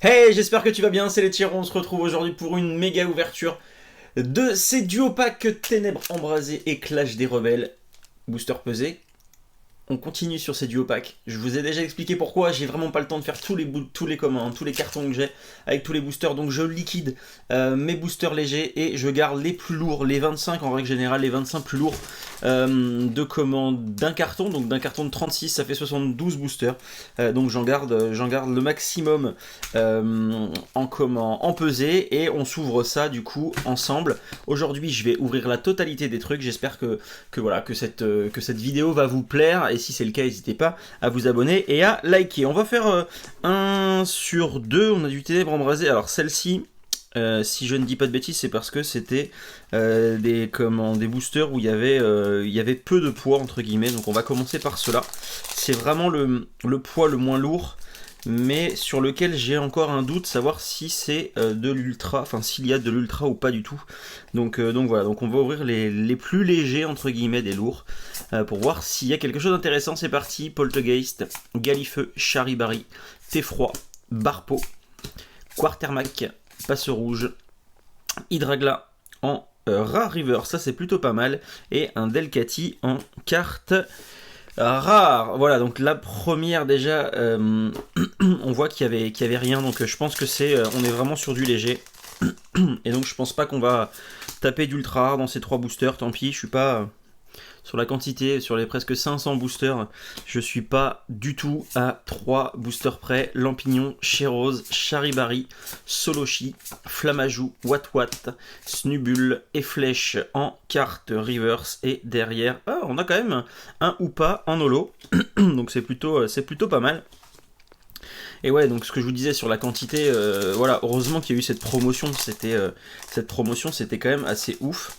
Hey, j'espère que tu vas bien, c'est les Tyros, on se retrouve aujourd'hui pour une méga ouverture de ces duo packs Ténèbres Embrasées et Clash des Rebelles. Booster pesé. On continue sur ces duo packs. Je vous ai déjà expliqué pourquoi, j'ai vraiment pas le temps de faire tous les cartons que j'ai avec tous les boosters, donc je liquide mes boosters légers et je garde les plus lourds, les 25 en règle générale, les 25 plus lourds d'un carton, donc d'un carton de 36, ça fait 72 boosters, donc j'en garde le maximum en pesée et on s'ouvre ça du coup ensemble. Aujourd'hui je vais ouvrir la totalité des trucs, j'espère que cette vidéo va vous plaire. Et si c'est le cas, n'hésitez pas à vous abonner et à liker. On va faire 1 sur 2. On a du Ténèbres Embrasées. Alors celle-ci, si je ne dis pas de bêtises, c'est parce que c'était des boosters où il y avait peu de poids, entre guillemets. Donc on va commencer par cela. C'est vraiment le poids le moins lourd, mais sur lequel j'ai encore un doute, savoir si c'est de l'ultra, enfin s'il y a de l'ultra ou pas du tout. Donc voilà, donc on va ouvrir les plus légers entre guillemets des lourds pour voir s'il y a quelque chose d'intéressant. C'est parti. Poltergeist, Galifeu, Charibari, Teffroi, Barpo, Quartermac, Passe Rouge, Hydragla en Rare River, ça c'est plutôt pas mal, et un Delcati en carte rare. Voilà, donc la première déjà, on voit qu'il y avait rien, donc je pense que on est vraiment sur du léger. Et donc je pense pas qu'on va taper d'ultra rare dans ces 3 boosters, tant pis, je suis pas sur la quantité, sur les presque 500 boosters, je suis pas du tout à 3 boosters près. Lampignon, Chérose, Charibari, Solochi, Flamajou, Wat, Snubule et Flèche en carte reverse, et derrière, on a quand même un ou pas en holo, donc c'est plutôt pas mal. Et ouais, donc ce que je vous disais sur la quantité, voilà, heureusement qu'il y a eu cette promotion, c'était quand même assez ouf,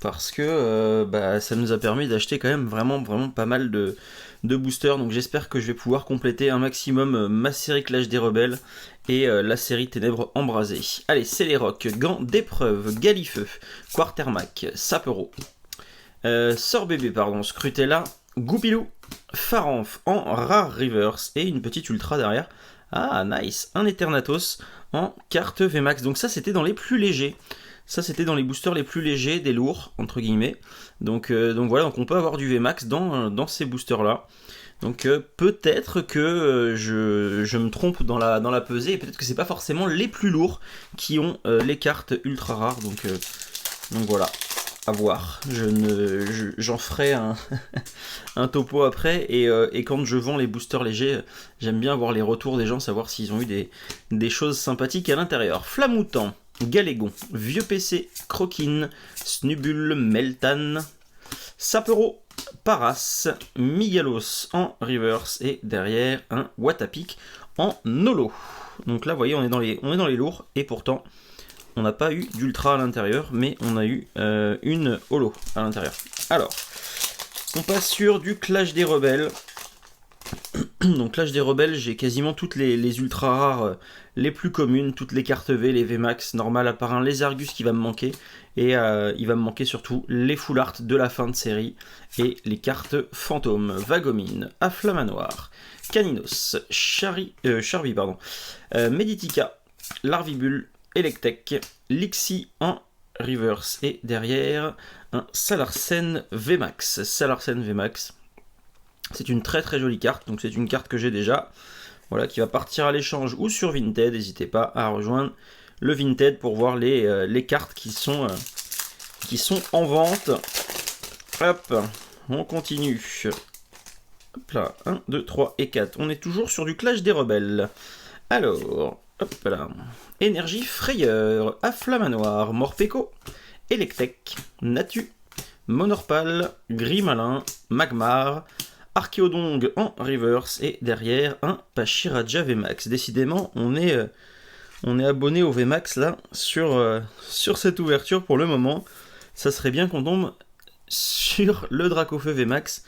parce que ça nous a permis d'acheter quand même vraiment pas mal de boosters. Donc j'espère que je vais pouvoir compléter un maximum ma série Clash des Rebelles et la série Ténèbres Embrasées. Allez, c'est les rocks. Gants d'épreuve, Galifeu, Quartermac, Sapero, Sorbébé, pardon, Scrutella, Goupilou, Faranf en Rare Reverse et une petite ultra derrière. Ah, nice, un Eternatus en carte VMAX. Donc ça, c'était dans les plus légers. Ça, c'était dans les boosters les plus légers, des lourds, entre guillemets. Donc voilà, donc on peut avoir du VMAX dans ces boosters-là. Donc peut-être que je me trompe dans la pesée, et peut-être que c'est pas forcément les plus lourds qui ont les cartes ultra rares. Donc voilà, à voir. J'en ferai un topo après, et quand je vends les boosters légers, j'aime bien voir les retours des gens, savoir s'ils ont eu des choses sympathiques à l'intérieur. Flamoutant, Galégon, Vieux PC, Croquine, Snubule, Meltan, Sapero, Paras, Migalos en reverse, et derrière un Watapic en holo. Donc là, vous voyez, on est dans les lourds, et pourtant, on n'a pas eu d'ultra à l'intérieur, mais on a eu une holo à l'intérieur. Alors, on passe sur du Clash des Rebelles. Donc Clash des Rebelles, j'ai quasiment toutes les ultra rares les plus communes, toutes les cartes V, les VMAX normales, à part un Lézargus qui va me manquer, et il va me manquer surtout les full art de la fin de série et les cartes fantômes. Vagomine, Afflamanoir, Caninos, Charby, Meditica, Larvibule, Electek, Lixi en reverse, et derrière un Salarsen VMAX. Salarsen VMAX, c'est une très très jolie carte, donc c'est une carte que j'ai déjà, voilà, qui va partir à l'échange ou sur Vinted. N'hésitez pas à rejoindre le Vinted pour voir les cartes qui sont en vente. Hop, on continue. Hop là, 1, 2, 3 et 4. On est toujours sur du Clash des Rebelles. Alors, hop là. Énergie Frayeur, Afflamanoir, Morpeko, Electek, Natu, Monorpal, Grimalin, Magmar, Archéodong en reverse, et derrière un Pachiraja VMAX. Décidément, on est abonné au VMAX là sur cette ouverture pour le moment. Ça serait bien qu'on tombe sur le Dracofeu VMAX.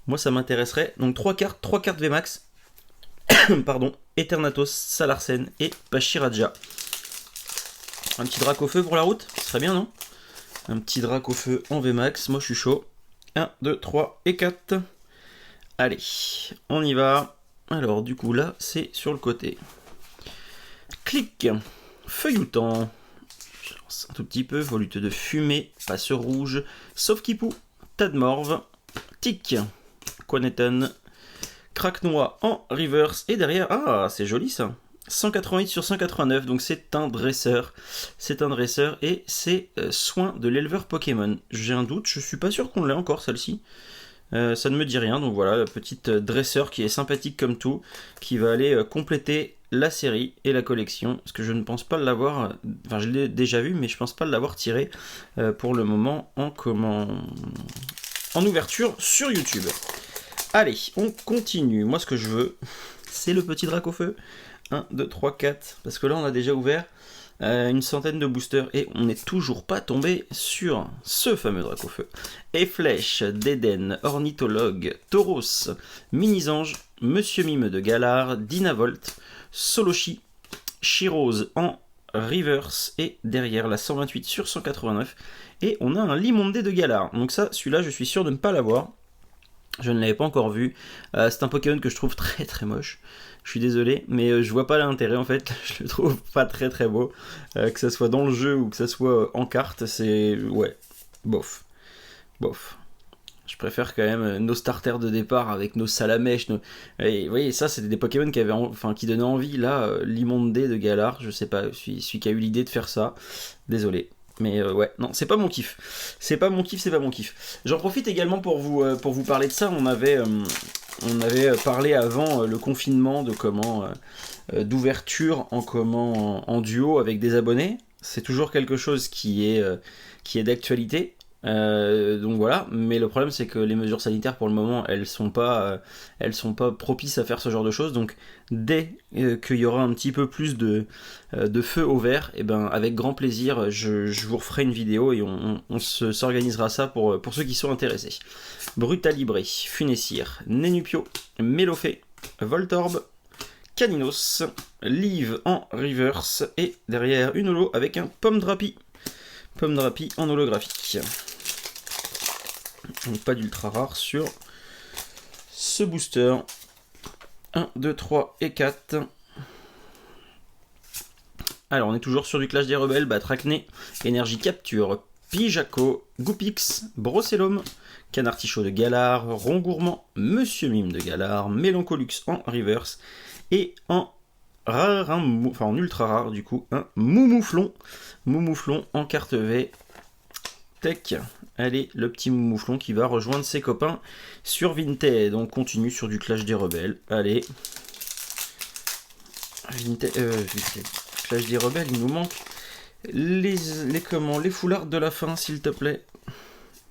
Moi, ça m'intéresserait. Donc 3 cartes VMAX. Pardon, Eternatus, Salarsen et Pachiraja. Un petit Dracofeu pour la route, ce serait bien, non? Un petit Dracofeu en VMAX, moi je suis chaud. 1, 2, 3 et 4. Allez, on y va. Alors du coup là, c'est sur le côté. Clic. Feuilletant. Je lance un tout petit peu. Volute de fumée. Passe rouge. Sauf Kipou. Tadmorve. Tic. Quaneton. Craque-noix en reverse. Et derrière, ah, c'est joli ça. 188 sur 189, donc c'est un dresseur. C'est un dresseur et c'est soin de l'éleveur Pokémon. J'ai un doute, je suis pas sûr qu'on l'ait encore celle-ci. Ça ne me dit rien, donc voilà, la petite dresseur qui est sympathique comme tout, qui va aller compléter la série et la collection, parce que je ne pense pas l'avoir, enfin je l'ai déjà vu, mais je pense pas l'avoir tiré pour le moment en ouverture sur YouTube. Allez, on continue. Moi ce que je veux, c'est le petit Dracofeu. 1, 2, 3, 4, parce que là on a déjà ouvert une centaine de boosters et on n'est toujours pas tombé sur ce fameux Dracofeu. Et Flèche, d'Eden, Ornithologue, Tauros, Minisange, Monsieur Mime de Galar, Dynavolt, Solochi, Chirose en reverse et derrière la 128 sur 189 et on a un Limondé de Galar. Donc ça, celui-là je suis sûr de ne pas l'avoir. Je ne l'avais pas encore vu. C'est un Pokémon que je trouve très très moche. Je suis désolé, mais je vois pas l'intérêt en fait. Je le trouve pas très très beau. Que ça soit dans le jeu ou que ça soit en carte, c'est... ouais, bof. Bof. Je préfère quand même nos starters de départ avec nos Salamèches. Et, vous voyez, ça c'était des Pokémon qui, qui donnaient envie. Là, Limondé de Galar, je sais pas, celui qui a eu l'idée de faire ça. Désolé. Mais ouais, non, c'est pas mon kiff. C'est pas mon kiff. J'en profite également pour vous parler de ça. On avait parlé avant le confinement de d'ouverture en duo avec des abonnés. C'est toujours quelque chose qui est d'actualité. Donc voilà, mais le problème c'est que les mesures sanitaires pour le moment elles sont pas propices à faire ce genre de choses, donc dès qu'il y aura un petit peu plus de feu au vert, et ben avec grand plaisir je vous referai une vidéo et on s'organisera ça pour ceux qui sont intéressés. Brutalibré, Funessir, Nenupio, Mélofée, Voltorb, Caninos, Live en reverse et derrière une holo avec un Pomme Drapi en holographique. Donc pas d'ultra rare sur ce booster. 1, 2, 3 et 4. Alors on est toujours sur du Clash des Rebelles, Batracné, Énergie Capture, Pijaco, Goupix, Brossellum, Canartichaud de Galar, Rongourmand, Monsieur Mime de Galar, Mélancolux en reverse et en rare, en ultra rare du coup, un Moumouflon en carte V. Tech, allez, le petit Moumouflon qui va rejoindre ses copains sur Vinted. Donc continue sur du Clash des Rebelles. Allez. Vinted, Clash des Rebelles, il nous manque les foulards de la fin, s'il te plaît.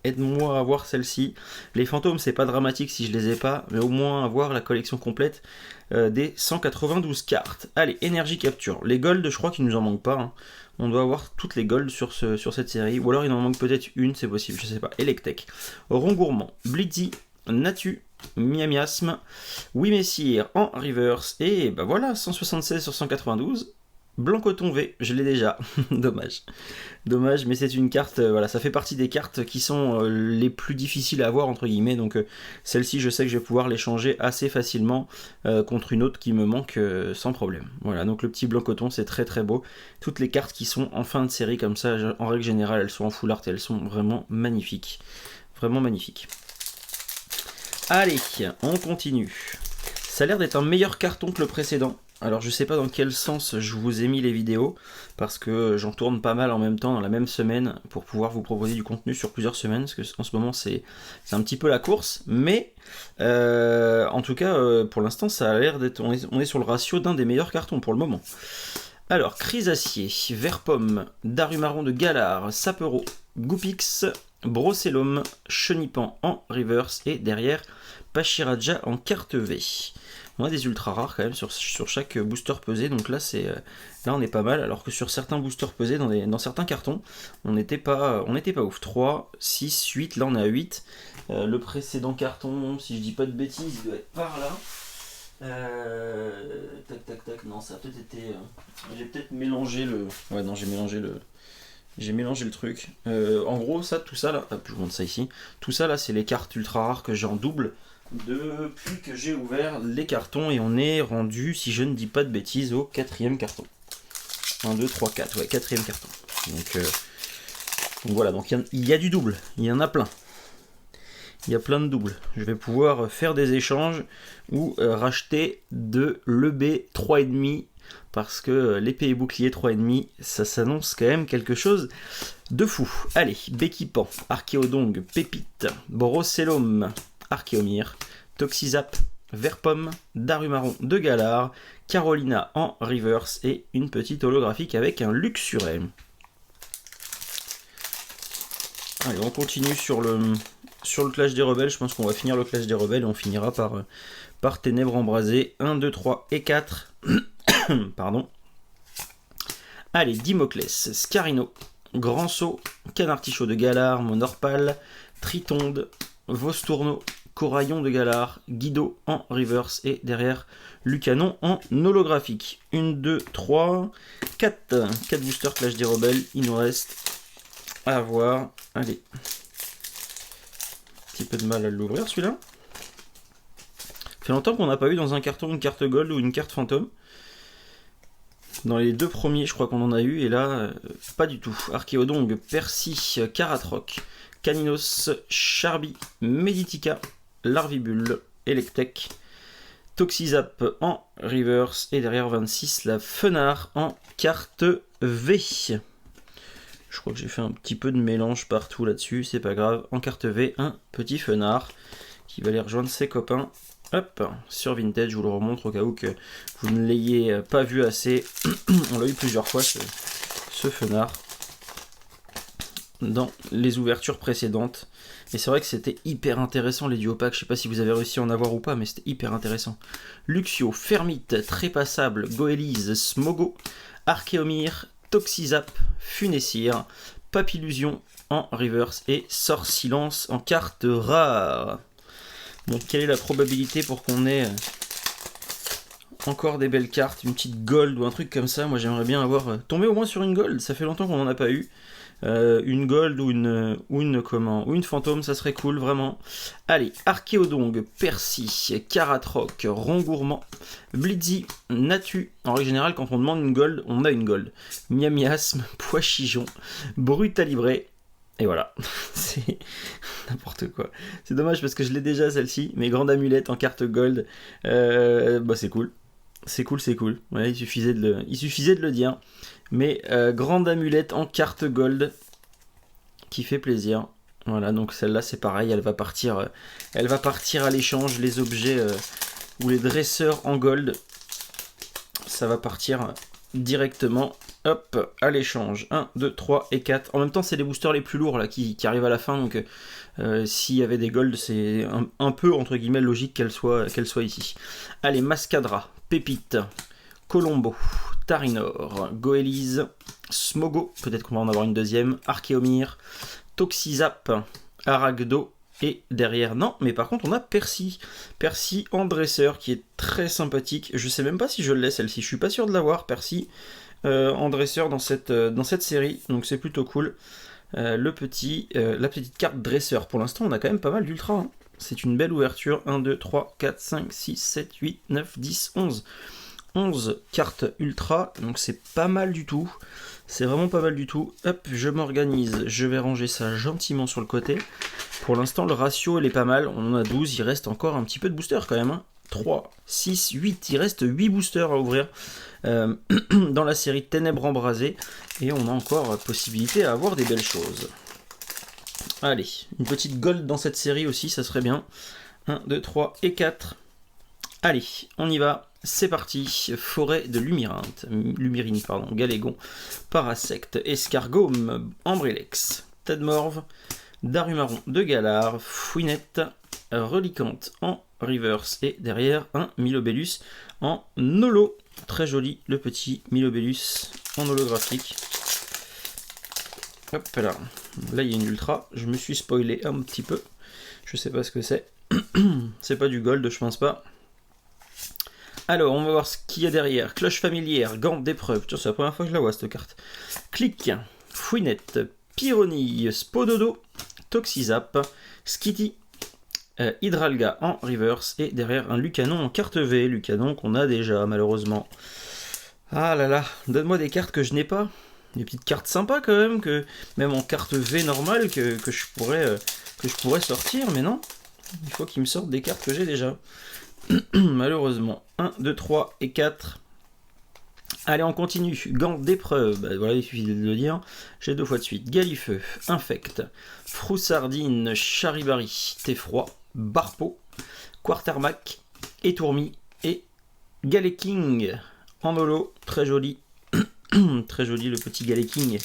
Aide-moi à avoir celle-ci. Les fantômes, c'est pas dramatique si je les ai pas, mais au moins avoir la collection complète des 192 cartes. Allez, énergie capture. Les golds, je crois qu'il nous en manque pas. Hein. On doit avoir toutes les golds sur cette série. Ou alors il en manque peut-être une, c'est possible, je sais pas. Electek, Rongourmand, Blitzy, Natu, Miamiasme, Wimessir en reverse. Et bah voilà, 176 sur 192. Blancoton V, je l'ai déjà. Dommage, mais c'est une carte, voilà, ça fait partie des cartes qui sont les plus difficiles à avoir, entre guillemets, donc celle-ci, je sais que je vais pouvoir l'échanger assez facilement contre une autre qui me manque sans problème. Voilà, donc le petit Blancoton, c'est très très beau. Toutes les cartes qui sont en fin de série comme ça, en règle générale, elles sont en full art et elles sont vraiment magnifiques. Vraiment magnifiques. Allez, on continue. Ça a l'air d'être un meilleur carton que le précédent. Alors je sais pas dans quel sens je vous ai mis les vidéos, parce que j'en tourne pas mal en même temps dans la même semaine pour pouvoir vous proposer du contenu sur plusieurs semaines, parce que en ce moment c'est un petit peu la course, mais en tout cas pour l'instant ça a l'air d'être, on est sur le ratio d'un des meilleurs cartons pour le moment. Alors Chrysacier, Verpomme, Darumaron de Galar, Sapero, Goupix, Brossellum, Chenipan en reverse et derrière Pachiraja en carte V. On a des ultra rares quand même sur chaque booster pesé, donc là là on est pas mal, alors que sur certains boosters pesés, dans certains cartons, on n'était pas ouf. 3, 6, 8, là on est à 8. Le précédent carton, si je dis pas de bêtises, il doit être par là. Tac, non, ça a peut-être été... j'ai peut-être mélangé le... Ouais, non, j'ai mélangé le truc. En gros, tout ça là, hop, je vous montre ça ici. Tout ça là, c'est les cartes ultra rares que j'ai en double depuis que j'ai ouvert les cartons et on est rendu, si je ne dis pas de bêtises, au 4e carton. 1, 2, 3, 4. Ouais, quatrième carton. Donc voilà, donc il y a du double. Il y en a plein. Il y a plein de doubles. Je vais pouvoir faire des échanges ou racheter de l'EB 3,5 parce que l'épée et bouclier 3,5, ça s'annonce quand même quelque chose de fou. Allez, Béquipan, Archéodong, Pépite, Brocellum, Archéomir, Toxizap, Verpom, Darumaron de Galar, Carolina en reverse et une petite holographique avec un Luxuret. Allez, on continue sur le Clash des Rebelles. Je pense qu'on va finir le Clash des Rebelles et on finira par Ténèbres Embrasées. 1, 2, 3 et 4. Pardon. Allez, Dimoclès, Scarino, Grand Saut, Canartichaud de Galar, Monorpal, Tritonde, Vostourneau, Coraillon de Galar, Guido en reverse et derrière Lucanon en holographique. 1, 2, 3, 4. 4 boosters Clash des Rebelles. Il nous reste à voir. Allez. Un petit peu de mal à l'ouvrir celui-là. Ça fait longtemps qu'on n'a pas eu dans un carton une carte gold ou une carte fantôme. Dans les deux premiers, je crois qu'on en a eu, et là, pas du tout. Archéodong, Percy, Karatroc, Caninos, Charby, Meditica, Larvibule, Electek, Toxizap en reverse, et derrière 26, la Fenard en carte V. Je crois que j'ai fait un petit peu de mélange partout là-dessus, c'est pas grave. En carte V, un petit Fenard qui va aller rejoindre ses copains. Hop, sur Vintage, je vous le remontre au cas où que vous ne l'ayez pas vu assez. On l'a eu plusieurs fois ce Fenard dans les ouvertures précédentes. Et c'est vrai que c'était hyper intéressant les duo packs. Je sais pas si vous avez réussi à en avoir ou pas, mais c'était hyper intéressant. Luxio, Fermite, Trépassable, Goélise, Smogo, Archéomir, Toxizap, Funessir, Papillusion en reverse et Sort Silence en carte rare. Donc quelle est la probabilité pour qu'on ait encore des belles cartes, une petite gold ou un truc comme ça? Moi j'aimerais bien avoir tombé au moins sur une gold, ça fait longtemps qu'on n'en a pas eu. Une gold ou une fantôme, ça serait cool vraiment. Allez, Archéodong, Percy, Karatroc, Rongourmand, Blitzy, Natu. En règle générale, quand on demande une gold, on a une gold. Miamiasme, Poichijon, Brutalibré. Et voilà, c'est n'importe quoi. C'est dommage parce que je l'ai déjà celle-ci, mais grande amulette en carte gold, bah c'est cool. C'est cool. Ouais, il suffisait de le dire. Mais grande amulette en carte gold qui fait plaisir. Voilà, donc celle-là c'est pareil, elle va partir à l'échange. Les objets ou les dresseurs en gold, ça va partir directement. Hop, à l'échange. 1, 2, 3 et 4. En même temps, c'est les boosters les plus lourds là qui arrivent à la fin. Donc, s'il y avait des golds, c'est un peu, entre guillemets, logique qu'elle soit ici. Allez, Mascadra, Pépite, Colombo, Tarinor, Goélise, Smogo. Peut-être qu'on va en avoir une deuxième. Archéomir, Toxizap, Aragdo. Et derrière, non, mais par contre, on a Percy. Percy en dresseur qui est très sympathique. Je sais même pas si je l'ai celle-ci. Je suis pas sûr de l'avoir, Percy. En dresseur dans cette série, donc c'est plutôt cool. La petite carte dresseur, pour l'instant on a quand même pas mal d'ultra, hein. C'est une belle ouverture. 1, 2, 3, 4, 5, 6, 7, 8, 9, 10, 11 11 cartes ultra, donc c'est pas mal du tout, c'est vraiment pas mal du tout. Hop, je m'organise, je vais ranger ça gentiment sur le côté. Pour l'instant le ratio il est pas mal, on en a 12, il reste encore un petit peu de booster quand même, hein. 3, 6, 8, il reste 8 boosters à ouvrir dans la série Ténèbres Embrasées, et on a encore possibilité à avoir des belles choses. Allez, une petite gold dans cette série aussi, ça serait bien. 1, 2, 3 et 4. Allez, on y va, c'est parti. Forêt de Lumérine, Galégon, Parasecte, Escargome, Ambrilex, Tedmorve, Darumaron de Galar, Fouinette, Relicante en reverse, et derrière un Milobellus en holo. Très joli le petit Milobellus en holographique. Hop là, là il y a une ultra, je me suis spoilé un petit peu, je sais pas ce que c'est. C'est pas du gold, je pense pas. Alors, on va voir ce qu'il y a derrière. Cloche familière, gant d'épreuve. C'est la première fois que je la vois, cette carte. Clic, Fouinette, Pyronille, Spododo, Toxizap, Skitty, Hydralga en reverse, et derrière un Lucanon en carte V. Lucanon qu'on a déjà, malheureusement. Ah là là, donne-moi des cartes que je n'ai pas. Des petites cartes sympas quand même, que même en carte V normale que je pourrais sortir, mais non. Il faut qu'ils me sortent des cartes que j'ai déjà. Malheureusement. 1, 2, 3 et 4. Allez, on continue. Gants d'épreuve. Bah, voilà, il suffit de le dire. J'ai 2 fois de suite. Galifeu, Infect, Froussardine, Charibari, Teffroi, Barpo, Quartermac, Étourmi et Galeking. En holo, très joli. Très joli le petit Galeking.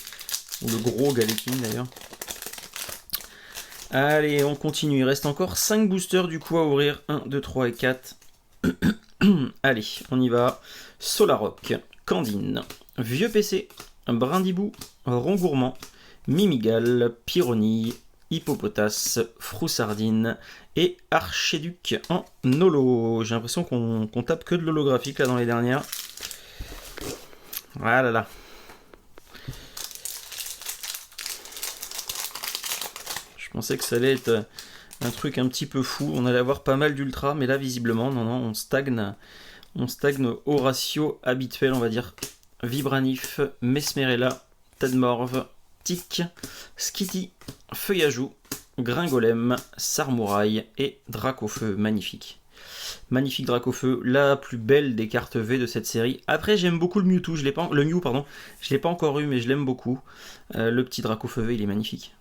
Ou le gros Galeking d'ailleurs. Allez, on continue. Il reste encore 5 boosters du coup à ouvrir. 1, 2, 3 et 4. Allez, on y va. Solaroc, Candine, Vieux PC, Brindibou, Rongourmand, Mimigal, Pyronille, Hippopotas, Froussardine et Archéduc en holo. J'ai l'impression qu'on tape que de l'holographique là dans les dernières. Ah là là. Je pensais que ça allait être un truc un petit peu fou. On allait avoir pas mal d'ultra, mais là visiblement, non, on stagne au ratio habituel, on va dire. Vibranif, Mesmerella, Tadmorve, Tic, Skitty, Feuillajou, Gringolem, Sarmouraï et Dracofeu. Magnifique. Magnifique Dracofeu, la plus belle des cartes V de cette série. Après, j'aime beaucoup le Mewtwo, je l'ai pas encore eu, mais je l'aime beaucoup. Le petit Dracofeu V, il est magnifique.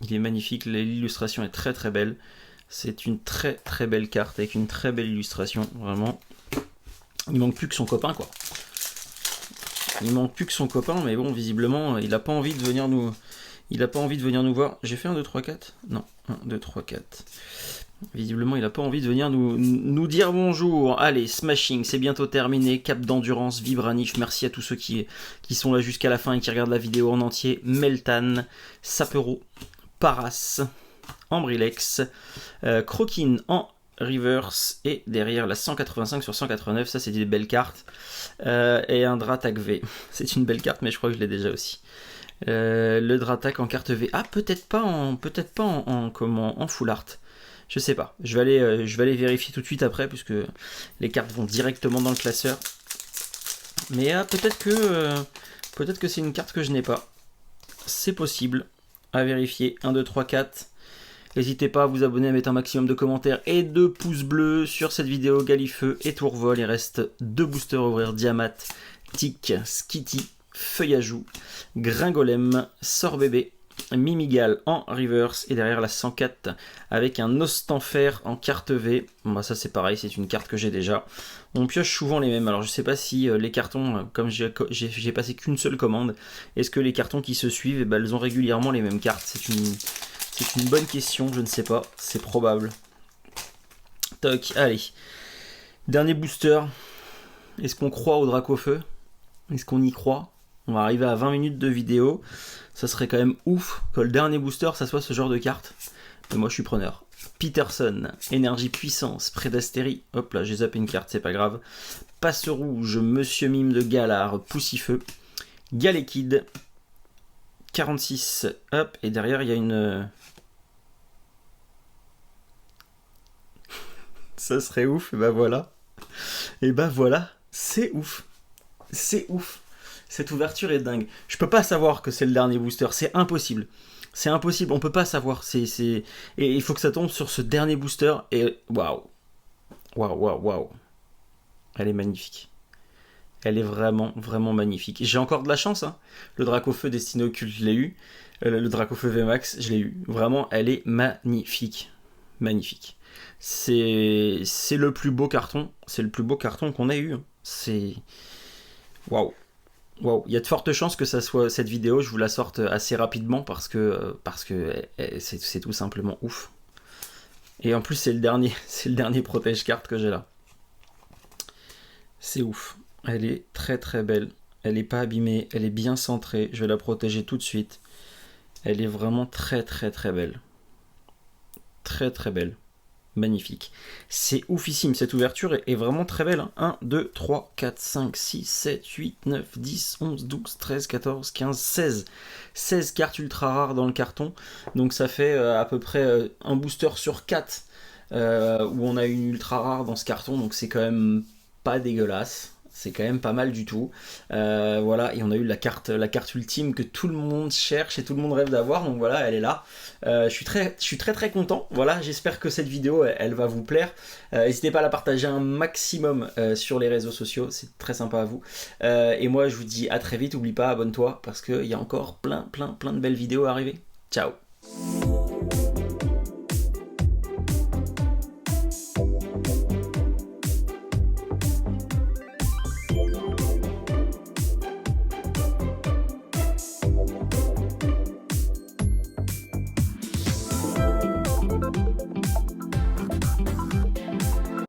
Il est magnifique, l'illustration est très très belle. C'est une très très belle carte avec une très belle illustration, vraiment. Il manque plus que son copain, quoi. Il manque plus que son copain, mais bon, visiblement, il n'a pas envie de venir nous... Il n'a pas envie de venir nous voir. J'ai fait 1, 2, 3, 4 ? Non, 1, 2, 3, 4. Visiblement, il n'a pas envie de venir nous dire bonjour. Allez, Smashing, c'est bientôt terminé. Cap d'endurance, Vibranif, merci à tous ceux qui sont là jusqu'à la fin et qui regardent la vidéo en entier. Meltan, Sapero, Paras, Ambrilex, Croquine en reverse et derrière la 185 sur 189, ça c'est des belles cartes. Et un Dratak V, c'est une belle carte mais je crois que je l'ai déjà aussi. Le Dratak en carte V, ah peut-être pas en full art. Je sais pas, je vais aller vérifier tout de suite après puisque les cartes vont directement dans le classeur. Mais peut-être que c'est une carte que je n'ai pas. C'est possible, à vérifier. 1, 2, 3, 4. N'hésitez pas à vous abonner, à mettre un maximum de commentaires et de pouces bleus sur cette vidéo. Galifeu et Tourvol. Il reste 2 boosters à ouvrir. Diamat, Tic, Skitty, Feuillajou, Gringolem, Sorbébé, Mimigal en reverse et derrière la 104 avec un Ostanfer en carte V. Bon, bah ça c'est pareil, c'est une carte que j'ai déjà. On pioche souvent les mêmes, alors je sais pas si les cartons, comme j'ai passé qu'une seule commande, est-ce que les cartons qui se suivent, elles ont régulièrement les mêmes cartes? C'est une bonne question, je ne sais pas, c'est probable. Toc, allez. Dernier booster. Est-ce qu'on croit au Dracofeu? Est-ce qu'on y croit? On va arriver à 20 minutes de vidéo. Ça serait quand même ouf que le dernier booster, ça soit ce genre de carte. Mais moi, je suis preneur. Peterson, énergie puissance, Prédastérie. Hop là, j'ai zappé une carte, c'est pas grave. Passe rouge, Monsieur Mime de Galard, Poussifeu. Galekid. 46. Hop, et derrière, il y a une... Ça serait ouf, et bah voilà. Et bah voilà, c'est ouf. C'est ouf. Cette ouverture est dingue. Je peux pas savoir que c'est le dernier booster, c'est impossible. C'est impossible, on peut pas savoir. Et il faut que ça tombe sur ce dernier booster. Et waouh. Waouh. Elle est magnifique. Elle est vraiment, vraiment magnifique. J'ai encore de la chance, hein. Le Dracofeu Destiné Occulte, je l'ai eu. Le Dracofeu VMAX, je l'ai eu. Vraiment, elle est magnifique. Magnifique. C'est le plus beau carton. C'est le plus beau carton qu'on ait eu. C'est... Waouh. Wow, il y a de fortes chances que ça soit cette vidéo, je vous la sorte assez rapidement parce que c'est tout simplement ouf. Et en plus c'est le dernier protège carte que j'ai là. C'est ouf. Elle est très très belle. Elle n'est pas abîmée, elle est bien centrée. Je vais la protéger tout de suite. Elle est vraiment très très très belle. Très très belle. Magnifique. C'est oufissime, cette ouverture est vraiment très belle. 1, 2, 3, 4, 5, 6, 7, 8, 9, 10, 11, 12, 13, 14, 15, 16. 16 cartes ultra rares dans le carton. Donc ça fait à peu près un booster sur 4 où on a une ultra rare dans ce carton. Donc c'est quand même pas dégueulasse. c'est quand même pas mal du tout. Voilà, et on a eu la carte ultime que tout le monde cherche et tout le monde rêve d'avoir, donc voilà, elle est là. Je suis très content. Voilà, j'espère que cette vidéo elle va vous plaire. N'hésitez pas à la partager un maximum sur les réseaux sociaux, c'est très sympa à vous. Et moi je vous dis à très vite, n'oublie pas, abonne-toi parce qu'il y a encore plein de belles vidéos à arriver. Ciao.